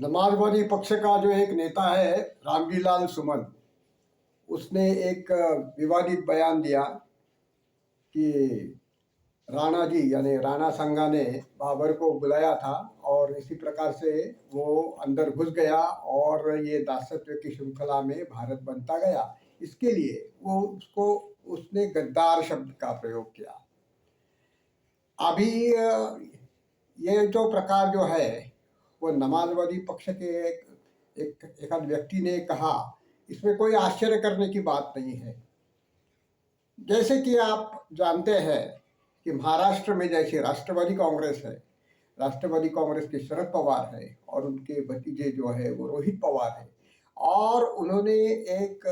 समाजवादी पक्ष का जो एक नेता है रामजीलाल सुमन, उसने एक विवादित बयान दिया कि राणा जी यानी राणा संगा ने बाबर को बुलाया था और इसी प्रकार से वो अंदर घुस गया और ये दासत्व की श्रृंखला में भारत बनता गया। इसके लिए उसने गद्दार शब्द का प्रयोग किया। अभी ये जो प्रकार जो है वो समाजवादी पक्ष के एक आध व्यक्ति ने कहा, इसमें कोई आश्चर्य करने की बात नहीं है। जैसे कि आप जानते हैं कि महाराष्ट्र में जैसे राष्ट्रवादी कांग्रेस है, राष्ट्रवादी कांग्रेस के शरद पवार है और उनके भतीजे जो है वो रोहित पवार है, और उन्होंने एक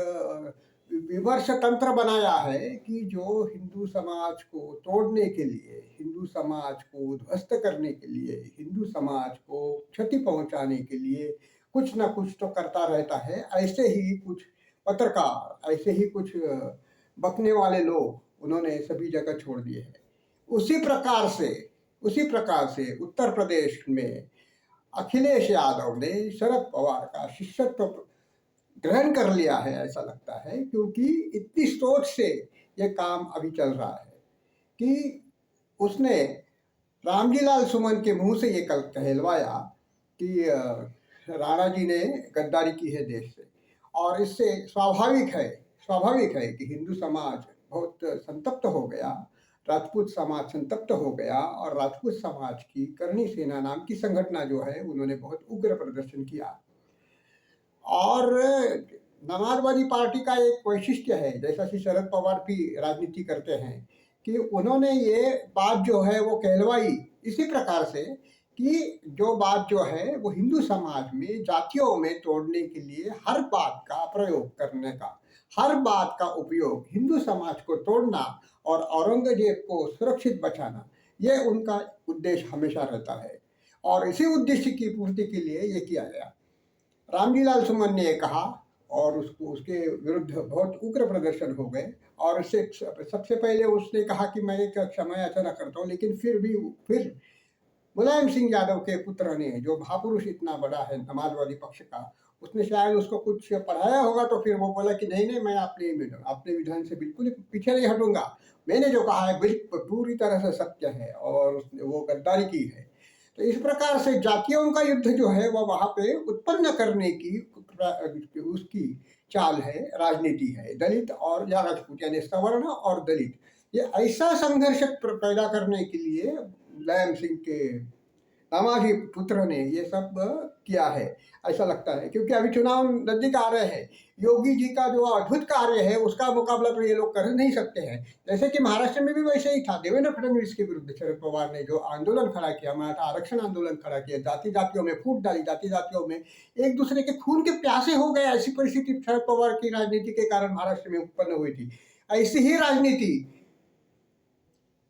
विमर्श तंत्र बनाया है कि जो हिंदू समाज को तोड़ने के लिए, हिंदू समाज को ध्वस्त करने के लिए, हिंदू समाज को क्षति पहुंचाने के लिए कुछ ना कुछ तो करता रहता है। ऐसे ही कुछ पत्रकार, ऐसे ही कुछ बकने वाले लोग उन्होंने सभी जगह छोड़ दिए हैं। उसी प्रकार से उत्तर प्रदेश में अखिलेश यादव ने शरद पवार का शिष्यत्व ग्रहण कर लिया है, ऐसा लगता है, क्योंकि इतनी सोच से ये काम अभी चल रहा है कि उसने रामजीलाल सुमन के मुंह से ये कल कहलवाया कि राणा जी ने गद्दारी की है देश से, और इससे स्वाभाविक है कि हिंदू समाज बहुत संतप्त हो गया, राजपूत समाज संतप्त हो गया, और राजपूत समाज की करणी सेना नाम की संगठन जो है उन्होंने बहुत उग्र प्रदर्शन किया। और समाजवादी पार्टी का एक वैशिष्ट्य है, जैसा कि शरद पवार भी राजनीति करते हैं, कि उन्होंने ये बात जो है वो कहलवाई इसी प्रकार से कि जो बात जो है वो हिंदू समाज में जातियों में तोड़ने के लिए हर बात का प्रयोग करने का, हर बात का उपयोग हिंदू समाज को तोड़ना और औरंगजेब को सुरक्षित बचाना, ये उनका उद्देश्य हमेशा रहता है। और इसी उद्देश्य की पूर्ति के लिए ये किया गया। रामजीलाल सुमन ने कहा और उसके विरुद्ध बहुत उग्र प्रदर्शन हो गए, और सबसे पहले उसने कहा कि मैं एक क्षमा याचना करता हूँ, लेकिन फिर मुलायम सिंह यादव के पुत्र ने, जो महापुरुष इतना बड़ा है समाजवादी पक्ष का, उसने शायद उसको कुछ पढ़ाया होगा, तो फिर वो बोला कि नहीं, मैं अपने विधान से बिल्कुल ही पीछे नहीं हटूंगा, मैंने जो कहा है बिल्कुल पूरी तरह से सत्य है, और उसने वो गद्दारी की है। तो इस प्रकार से जातियों का युद्ध जो है वो वहाँ पे उत्पन्न करने की उसकी चाल है, राजनीति है। दलित और या राजपूत यानी सवर्ण और दलित, ये ऐसा संघर्ष पैदा करने के लिए मुलायम सिंह के दामाजी पुत्र ने ये सब किया है, ऐसा लगता है। क्योंकि अभी चुनाव नजदीक आ रहे हैं, योगी जी का जो अद्भुत कार्य है उसका मुकाबला तो ये लोग कर नहीं सकते हैं। जैसे कि महाराष्ट्र में भी वैसे ही था, देवेंद्र फडणवीस के विरुद्ध शरद पवार ने जो आंदोलन खड़ा किया, मराठा आरक्षण आंदोलन खड़ा किया, जातियों में फूट डाली, जातियों में एक दूसरे के खून के प्यासे हो गए, ऐसी परिस्थिति शरद पवार की राजनीति के कारण महाराष्ट्र में उत्पन्न हुई थी। ऐसी ही राजनीति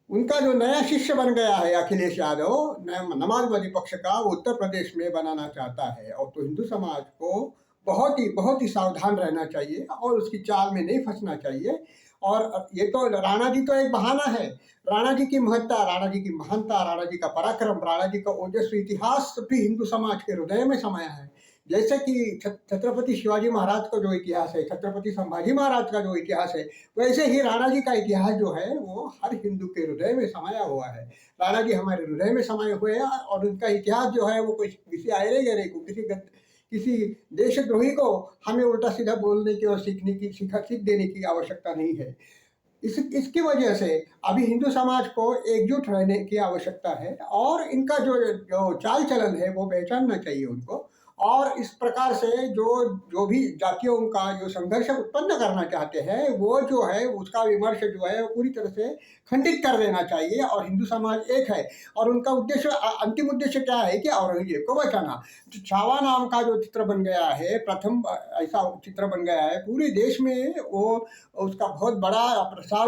उनका जो नया शिष्य बन गया है अखिलेश यादव, समाजवादी पक्ष का, उत्तर प्रदेश में बनाना चाहता है। और तो हिंदू समाज को बहुत ही सावधान रहना चाहिए और उसकी चाल में नहीं फंसना चाहिए। और ये तो राणा जी तो एक बहाना है। राणा जी की महत्ता, राणा जी की महानता, राणा जी का पराक्रम, राणा जी का ओजस्वी इतिहास भी हिंदू समाज के हृदय में समाया है। जैसे कि छत्रपति शिवाजी महाराज का जो इतिहास है, छत्रपति संभाजी महाराज का जो इतिहास है, वैसे ही राणा जी का इतिहास जो है वो हर हिंदू के हृदय में समाया हुआ है। राणा जी हमारे हृदय में समाये हुए हैं, और उनका इतिहास जो है वो किसी आयरे गहरे को, किसी देशद्रोही को हमें उल्टा सीधा बोलने की और सीख देने की आवश्यकता नहीं है। इसकी वजह से अभी हिंदू समाज को एकजुट रहने की आवश्यकता है, और इनका जो चाल चलन है वो पहचानना चाहिए उनको। और इस प्रकार से जो भी जातियों का जो संघर्ष उत्पन्न करना चाहते हैं, वो जो है उसका विमर्श जो है वो पूरी तरह से खंडित कर देना चाहिए। और हिंदू समाज एक है, और उनका उद्देश्य, अंतिम उद्देश्य क्या है कि औरंगजेब को बचाना। छावा नाम का जो चित्र बन गया है, प्रथम ऐसा चित्र बन गया है पूरे देश में, वो उसका बहुत बड़ा प्रचार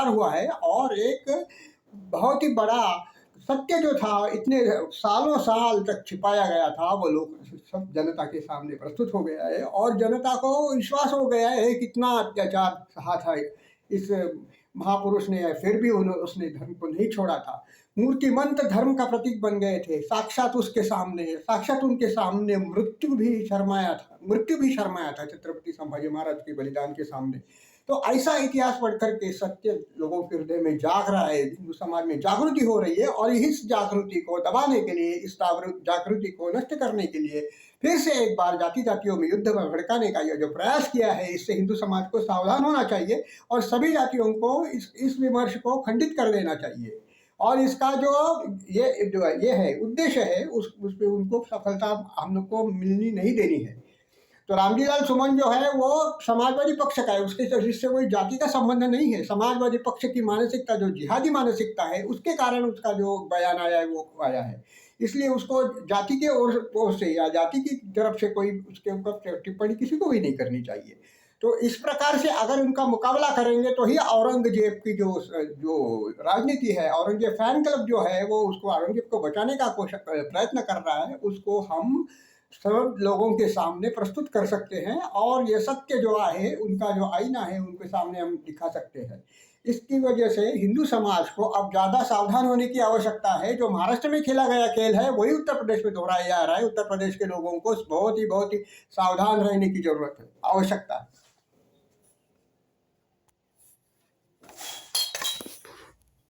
हुआ है, और एक बहुत ही बड़ा सत्य जो था, इतने सालों साल तक छिपाया गया था, वो लोग सब जनता के सामने प्रस्तुत हो गया है, और जनता को विश्वास हो गया है कितना अत्याचार सहा था इस महापुरुष ने, फिर भी उसने धर्म को नहीं छोड़ा था। मूर्तिमंत धर्म का प्रतीक बन गए थे। साक्षात उसके सामने, साक्षात उनके सामने मृत्यु भी शर्माया था छत्रपति संभाजी महाराज के बलिदान के सामने। तो ऐसा इतिहास पढ़ करके सत्य लोगों के हृदय में जाग रहा है, हिंदू समाज में जागृति हो रही है, और इस जागृति को दबाने के लिए, इस जागृति को नष्ट करने के लिए फिर से एक बार जाति जातियों में युद्ध में भड़काने का यह जो प्रयास किया है, इससे हिंदू समाज को सावधान होना चाहिए और सभी जातियों को इस विमर्श को खंडित कर देना चाहिए। और इसका जो ये है उद्देश्य है, उस पे उनको सफलता हम लोग को मिलनी नहीं देनी है। तो रामजी लाल सुमन जो है वो समाजवादी पक्ष का है, जिससे कोई जाति का संबंध नहीं है। समाजवादी पक्ष की मानसिकता, जो जिहादी मानसिकता है, उसके कारण उसका जो बयान आया है वो आया है। इसलिए उसको जाति के ओर से या जाति की तरफ से कोई उसके ऊपर टिप्पणी किसी को भी नहीं करनी चाहिए। तो इस प्रकार से अगर उनका मुकाबला करेंगे तो ही औरंगजेब की जो राजनीति है, औरंगजेब फैन क्लब जो है, वो उसको औरंगजेब को बचाने का प्रयत्न कर रहा है, उसको हम सब लोगों के सामने प्रस्तुत कर सकते हैं, और ये सत्य जो है, उनका जो आईना है, उनके सामने हम दिखा सकते हैं। इसकी वजह से हिंदू समाज को अब ज़्यादा सावधान होने की आवश्यकता है। जो महाराष्ट्र में खेला गया खेल है वही उत्तर प्रदेश में दोहराया जा रहा है। उत्तर प्रदेश के लोगों को बहुत ही सावधान रहने की जरूरत है, आवश्यकता है।